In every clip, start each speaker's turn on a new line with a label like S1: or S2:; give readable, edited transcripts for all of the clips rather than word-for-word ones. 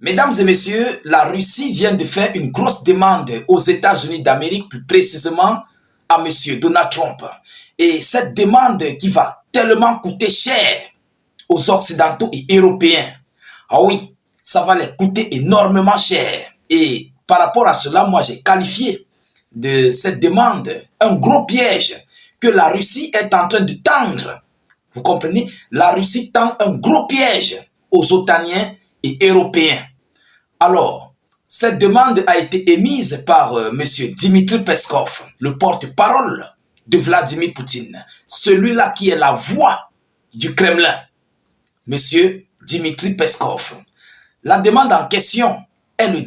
S1: Mesdames et messieurs, la Russie vient de faire une grosse demande aux États-Unis d'Amérique, plus précisément à monsieur Donald Trump. Et cette demande qui va tellement coûter cher aux Occidentaux et Européens. Ah oui, ça va les coûter énormément cher. Et par rapport à cela, moi j'ai qualifié de cette demande un gros piège que la Russie est en train de tendre. Vous comprenez? La Russie tend un gros piège aux Otaniens et Européens. Alors, cette demande a été émise par M. Dmitri Peskov, le porte-parole de Vladimir Poutine, celui-là qui est la voix du Kremlin, M. Dmitri Peskov. La demande en question est le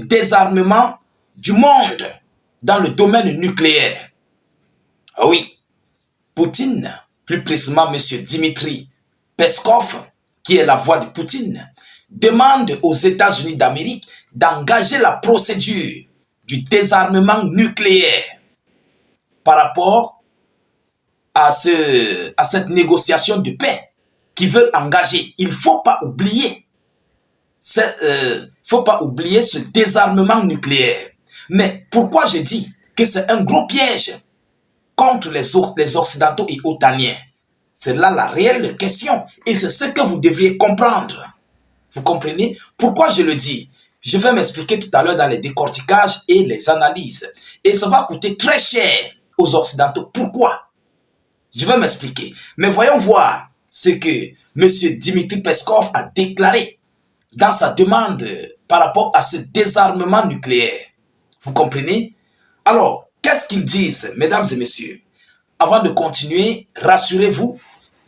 S1: désarmement du monde dans le domaine nucléaire. Ah oui, Poutine, plus précisément M. Dmitri Peskov, qui est la voix de Poutine, demande aux États-Unis d'Amérique d'engager la procédure du désarmement nucléaire par rapport à cette négociation de paix qu'ils veulent engager. Il ne faut pas oublier ce désarmement nucléaire. Mais pourquoi je dis que c'est un gros piège contre les Occidentaux et Otaniens? C'est là la réelle question et c'est ce que vous devriez comprendre. Vous comprenez? Pourquoi je le dis? Je vais m'expliquer tout à l'heure dans les décorticages et les analyses. Et ça va coûter très cher aux Occidentaux. Pourquoi? Je vais m'expliquer. Mais voyons voir ce que M. Dmitri Peskov a déclaré dans sa demande par rapport à ce désarmement nucléaire. Vous comprenez? Alors, qu'est-ce qu'ils disent, mesdames et messieurs? Avant de continuer, rassurez-vous,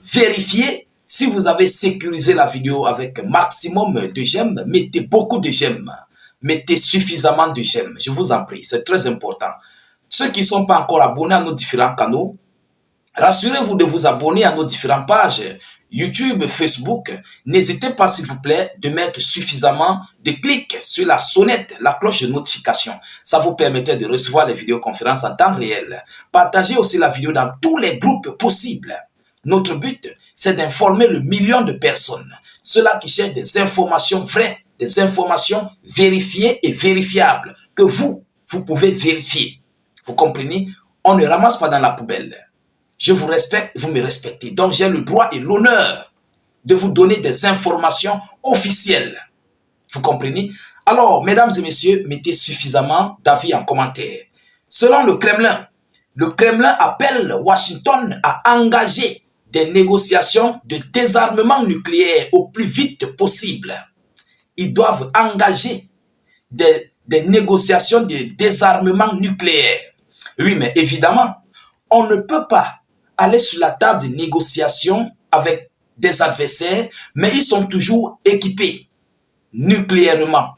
S1: vérifiez si vous avez sécurisé la vidéo avec maximum de j'aime. Mettez beaucoup de j'aime. Mettez suffisamment de j'aime. Je vous en prie, c'est très important. Ceux qui ne sont pas encore abonnés à nos différents canaux, rassurez-vous de vous abonner à nos différentes pages YouTube, Facebook. N'hésitez pas, s'il vous plaît, de mettre suffisamment de clics sur la sonnette, la cloche de notification. Ça vous permettra de recevoir les vidéoconférences en temps réel. Partagez aussi la vidéo dans tous les groupes possibles. Notre but, c'est d'informer le million de personnes. Ceux-là qui cherchent des informations vraies, des informations vérifiées et vérifiables, que vous pouvez vérifier. Vous comprenez? On ne ramasse pas dans la poubelle. Je vous respecte, vous me respectez. Donc j'ai le droit et l'honneur de vous donner des informations officielles. Vous comprenez? Alors, mesdames et messieurs, mettez suffisamment d'avis en commentaire. Selon le Kremlin appelle Washington à engager des négociations de désarmement nucléaire au plus vite possible. Ils doivent engager des négociations de désarmement nucléaire. Oui, mais évidemment, on ne peut pas aller sur la table de négociation avec des adversaires, mais ils sont toujours équipés nucléairement.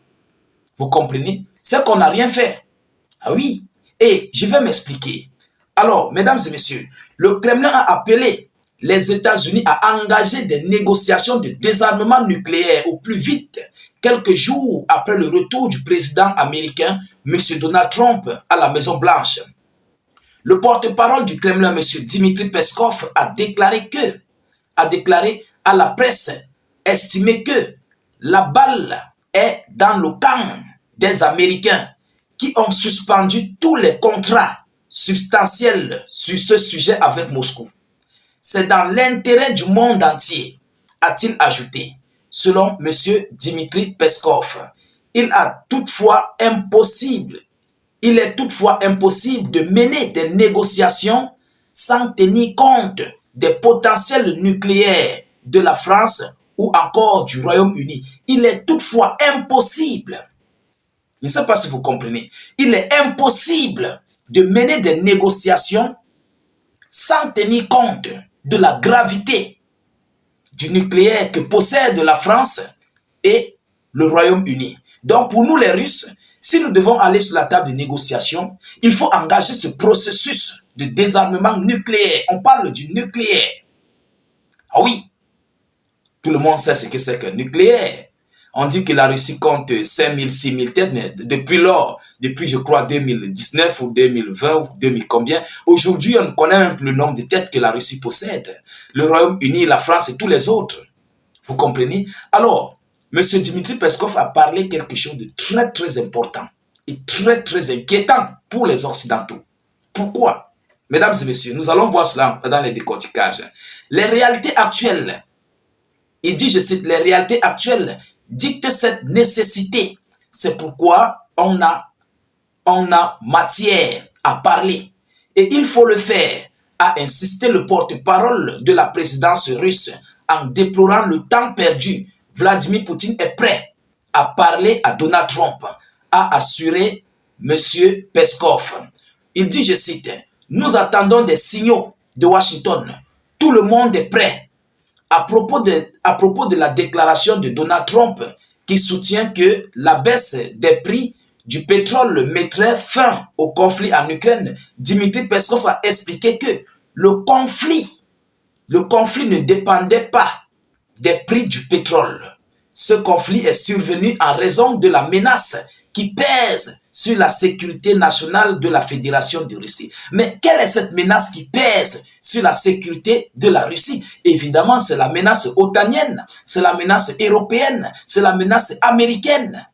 S1: Vous comprenez? C'est qu'on n'a rien fait. Ah oui. Et je vais m'expliquer. Alors, mesdames et messieurs, le Kremlin a appelé les États-Unis à engager des négociations de désarmement nucléaire au plus vite, quelques jours après le retour du président américain, M. Donald Trump, à la Maison-Blanche. Le porte-parole du Kremlin, M. Dmitri Peskov, a déclaré à la presse, estimé que la balle est dans le camp des Américains qui ont suspendu tous les contrats substantiels sur ce sujet avec Moscou. C'est dans l'intérêt du monde entier, a-t-il ajouté, selon M. Dmitri Peskov. Il est toutefois impossible de mener des négociations sans tenir compte des potentiels nucléaires de la France ou encore du Royaume-Uni. Il est toutefois impossible, je ne sais pas si vous comprenez, il est impossible de mener des négociations sans tenir compte de la gravité du nucléaire que possède la France et le Royaume-Uni. Donc pour nous les Russes, si nous devons aller sur la table de négociation, il faut engager ce processus de désarmement nucléaire. On parle du nucléaire. Ah oui, tout le monde sait ce que c'est qu'un nucléaire. On dit que la Russie compte 5 000, 6 000 têtes, mais depuis je crois 2019 ou 2020 ou 2000 combien, aujourd'hui on connaît même plus le nombre de têtes que la Russie possède. Le Royaume-Uni, la France et tous les autres. Vous comprenez? Alors, M. Dmitry Peskov a parlé quelque chose de très très important et très très inquiétant pour les Occidentaux. Pourquoi? Mesdames et messieurs, nous allons voir cela dans les décorticages. Les réalités actuelles, il dit, je cite, les réalités actuelles dictent cette nécessité. C'est pourquoi on a matière à parler. Et il faut le faire, a insisté le porte-parole de la présidence russe en déplorant le temps perdu. Vladimir Poutine est prêt à parler à Donald Trump, a assuré M. Peskov. Il dit, je cite, « Nous attendons des signaux de Washington. Tout le monde est prêt. » À propos de la déclaration de Donald Trump qui soutient que la baisse des prix du pétrole mettrait fin au conflit en Ukraine, Dmitry Peskov a expliqué que le conflit ne dépendait pas des prix du pétrole. Ce conflit est survenu en raison de la menace qui pèse sur la sécurité nationale de la Fédération de Russie. Mais quelle est cette menace qui pèse sur la sécurité de la Russie? Évidemment, c'est la menace otanienne, c'est la menace européenne, c'est la menace américaine.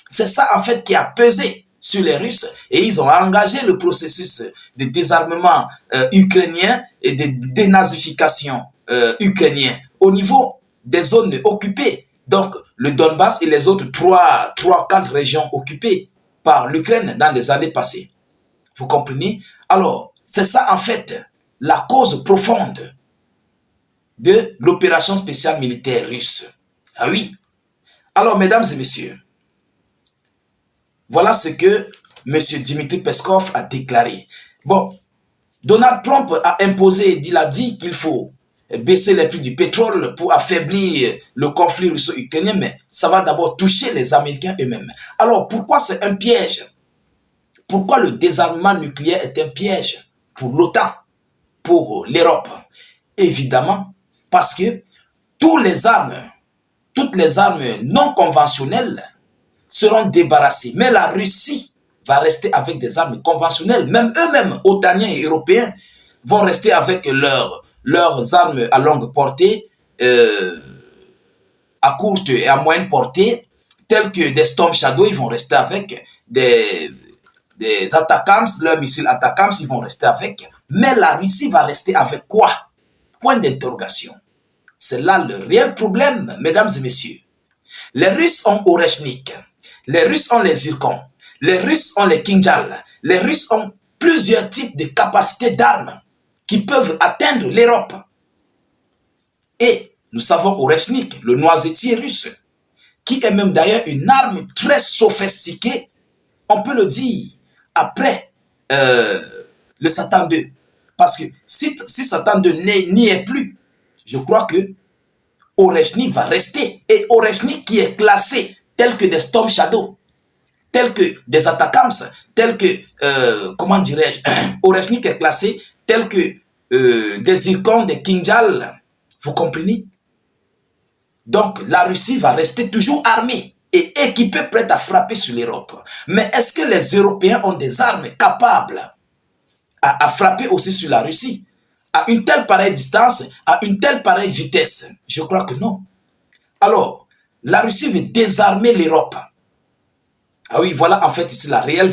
S1: C'est ça en fait qui a pesé sur les Russes et ils ont engagé le processus de désarmement ukrainien et de dénazification ukrainien au niveau des zones occupées. Donc, le Donbass et les autres 4 régions occupées par l'Ukraine dans les années passées. Vous comprenez? Alors, c'est ça en fait la cause profonde de l'opération spéciale militaire russe. Ah oui. Alors, mesdames et messieurs, voilà ce que M. Dmitry Peskov a déclaré. Bon, Donald Trump a imposé, il a dit qu'il faut baisser les prix du pétrole pour affaiblir le conflit russo-ukrainien, mais ça va d'abord toucher les Américains eux-mêmes. Alors, pourquoi c'est un piège? Pourquoi le désarmement nucléaire est un piège pour l'OTAN, pour l'Europe? Évidemment, parce que toutes les armes non conventionnelles seront débarrassées. Mais la Russie va rester avec des armes conventionnelles. Même eux-mêmes, otaniens et européens, vont rester avec leurs armes à longue portée, à courte et à moyenne portée, telles que des Storm Shadow, ils vont rester avec des Atacams, leurs missiles Atacams, ils vont rester avec. Mais la Russie va rester avec quoi? Point d'interrogation. C'est là le réel problème, mesdames et messieurs. Les Russes ont Oreshnik, les Russes ont les zircons, les Russes ont les Kinjal, les Russes ont plusieurs types de capacités d'armes qui peuvent atteindre l'Europe. Et nous savons Oreshnik, le noisetier russe, qui est même d'ailleurs une arme très sophistiquée, on peut le dire, après le Satan 2. Parce que si Satan 2 n'y est plus, je crois que Oreshnik va rester. Et Oreshnik qui est classé tel que des Storm Shadow, tel que des Atacams, tel que, comment dirais-je, Oreshnik est classé tel que des Zircons, des Kinjal. Vous comprenez? Donc la Russie va rester toujours armée et équipée, prête à frapper sur l'Europe. Mais est-ce que les Européens ont des armes capables à frapper aussi sur la Russie à une telle pareille distance, à une telle pareille vitesse? Je crois que non. Alors, la Russie veut désarmer l'Europe. Ah oui, voilà en fait ici la réelle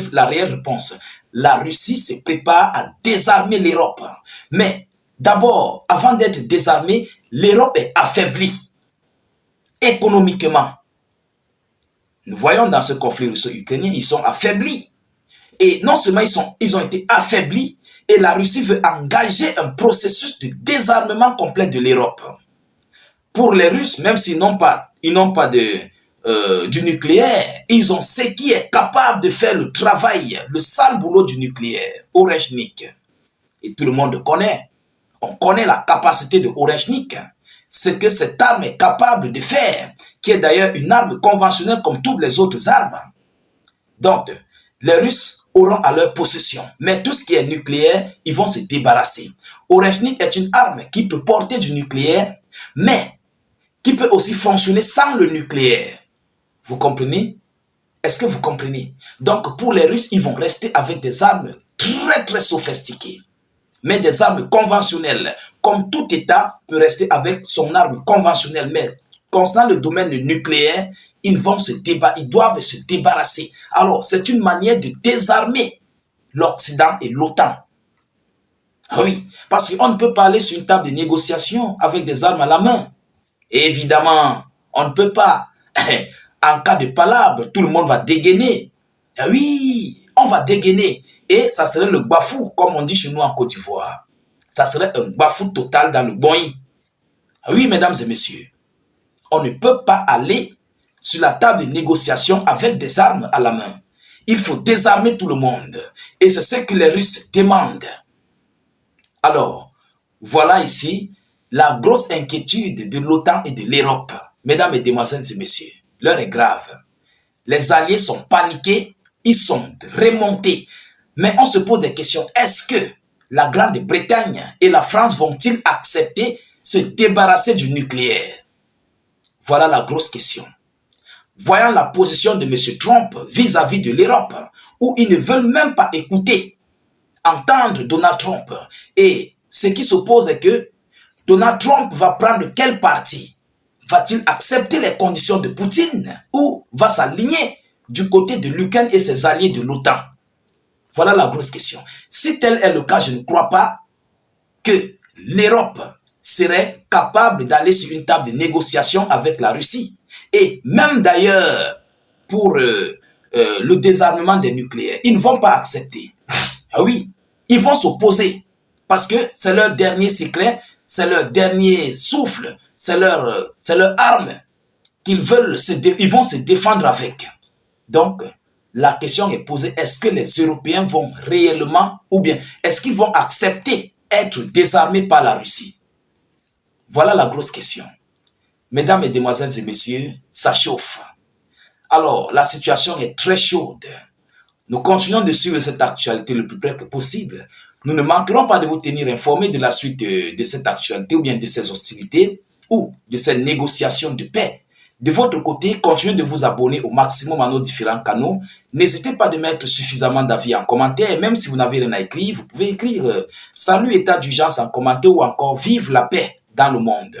S1: réponse. La Russie se prépare à désarmer l'Europe. Mais d'abord, avant d'être désarmée, l'Europe est affaiblie économiquement. Nous voyons dans ce conflit russo-ukrainien, ils sont affaiblis. Et non seulement ils ont été affaiblis, et la Russie veut engager un processus de désarmement complet de l'Europe. Pour les Russes, même s'ils n'ont pas du nucléaire, ils ont ce qui est capable de faire le travail, le sale boulot du nucléaire, Oreshnik. Et tout le monde connaît. On connaît la capacité de Oreshnik, ce que cette arme est capable de faire, qui est d'ailleurs une arme conventionnelle comme toutes les autres armes. Donc, les Russes auront à leur possession. Mais tout ce qui est nucléaire, ils vont se débarrasser. Oreshnik est une arme qui peut porter du nucléaire, mais qui peut aussi fonctionner sans le nucléaire. Vous comprenez? Est-ce que vous comprenez? Donc, pour les Russes, ils vont rester avec des armes très très sophistiquées. Mais des armes conventionnelles. Comme tout État peut rester avec son arme conventionnelle. Mais concernant le domaine nucléaire, ils doivent se débarrasser. Alors, c'est une manière de désarmer l'Occident et l'OTAN. Oui, parce qu'on ne peut pas aller sur une table de négociation avec des armes à la main. Et évidemment, on ne peut pas. En cas de palabre, tout le monde va dégainer. Oui, on va dégainer. Et ça serait le bafou, comme on dit chez nous en Côte d'Ivoire. Ça serait un bafou total dans le boing. Oui, mesdames et messieurs, on ne peut pas aller sur la table de négociation avec des armes à la main. Il faut désarmer tout le monde. Et c'est ce que les Russes demandent. Alors, voilà ici la grosse inquiétude de l'OTAN et de l'Europe. Mesdames, mesdemoiselles et messieurs, l'heure est grave. Les alliés sont paniqués, ils sont remontés. Mais on se pose des questions. Est-ce que la Grande-Bretagne et la France vont-ils accepter se débarrasser du nucléaire? Voilà la grosse question. Voyant la position de M. Trump vis-à-vis de l'Europe, où ils ne veulent même pas écouter, entendre Donald Trump. Et ce qui s'oppose est que Donald Trump va prendre quel parti? Va-t-il accepter les conditions de Poutine ou va s'aligner du côté de l'Ukraine et ses alliés de l'OTAN? Voilà la grosse question. Si tel est le cas, je ne crois pas que l'Europe serait capable d'aller sur une table de négociation avec la Russie. Et même d'ailleurs, pour le désarmement des nucléaires, ils ne vont pas accepter. Ah oui, ils vont s'opposer parce que c'est leur dernier secret, c'est leur dernier souffle, c'est leur arme qu'ils veulent, ils vont se défendre avec. Donc, la question est posée, est-ce que les Européens vont réellement, ou bien est-ce qu'ils vont accepter être désarmés par la Russie? Voilà la grosse question. Mesdames, mesdemoiselles et messieurs, ça chauffe. Alors, la situation est très chaude. Nous continuons de suivre cette actualité le plus près que possible. Nous ne manquerons pas de vous tenir informés de la suite de cette actualité ou bien de ces hostilités ou de ces négociations de paix. De votre côté, continuez de vous abonner au maximum à nos différents canaux. N'hésitez pas de mettre suffisamment d'avis en commentaire. Et même si vous n'avez rien à écrire, vous pouvez écrire salut état d'urgence en commentaire ou encore vive la paix dans le monde.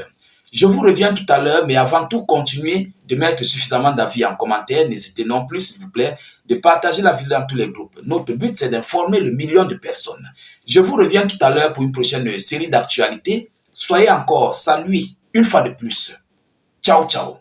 S1: Je vous reviens tout à l'heure, mais avant tout, continuez de mettre suffisamment d'avis en commentaire. N'hésitez non plus, s'il vous plaît, de partager la vidéo dans tous les groupes. Notre but, c'est d'informer le million de personnes. Je vous reviens tout à l'heure pour une prochaine série d'actualités. Soyez encore salués une fois de plus. Ciao, ciao.